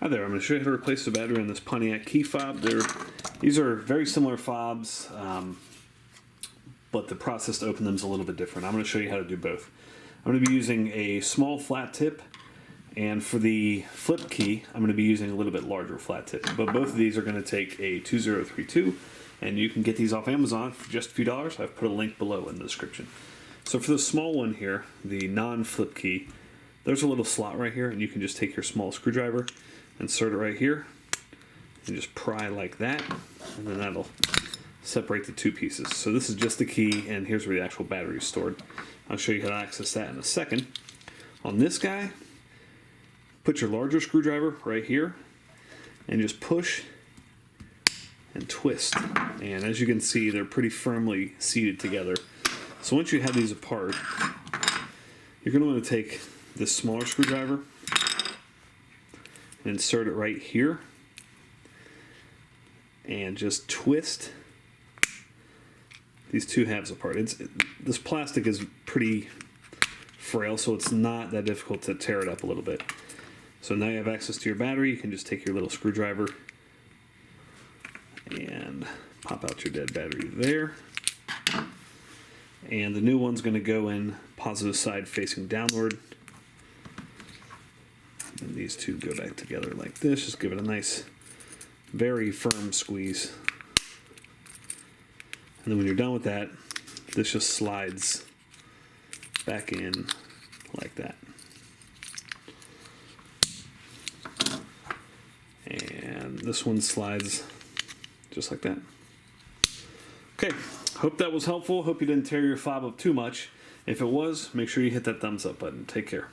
Hi there, I'm going to show you how to replace the battery on this Pontiac key fob. These are very similar fobs, but the process to open them is a little bit different. I'm going to show you how to do both. I'm going to be using a small flat tip, and for the flip key, I'm going to be using a little bit larger flat tip. But both of these are going to take a 2032, and you can get these off Amazon for just a few dollars. I've put a link below in the description. So for the small one here, the non-flip key, there's a little slot right here, and you can just take your small screwdriver, insert it right here, and just pry like that, and then that'll separate the two pieces. So this is just the key, and here's where the actual battery is stored. I'll show you how to access that in a second. On this guy, put your larger screwdriver right here, and just push and twist. And as you can see, they're pretty firmly seated together. So once you have these apart, you're going to want to take this smaller screwdriver, insert it right here, and just twist these two halves apart. This plastic is pretty frail, so it's not that difficult to tear it up a little bit. So now you have access to your battery. You can just take your little screwdriver and pop out your dead battery there. And the new one's going to go in positive side facing downward. And these two go back together like this. Just give it a nice, very firm squeeze. And then when you're done with that, this just slides back in like that. And this one slides just like that. Okay, hope that was helpful. Hope you didn't tear your fob up too much. If it was, make sure you hit that thumbs up button. Take care.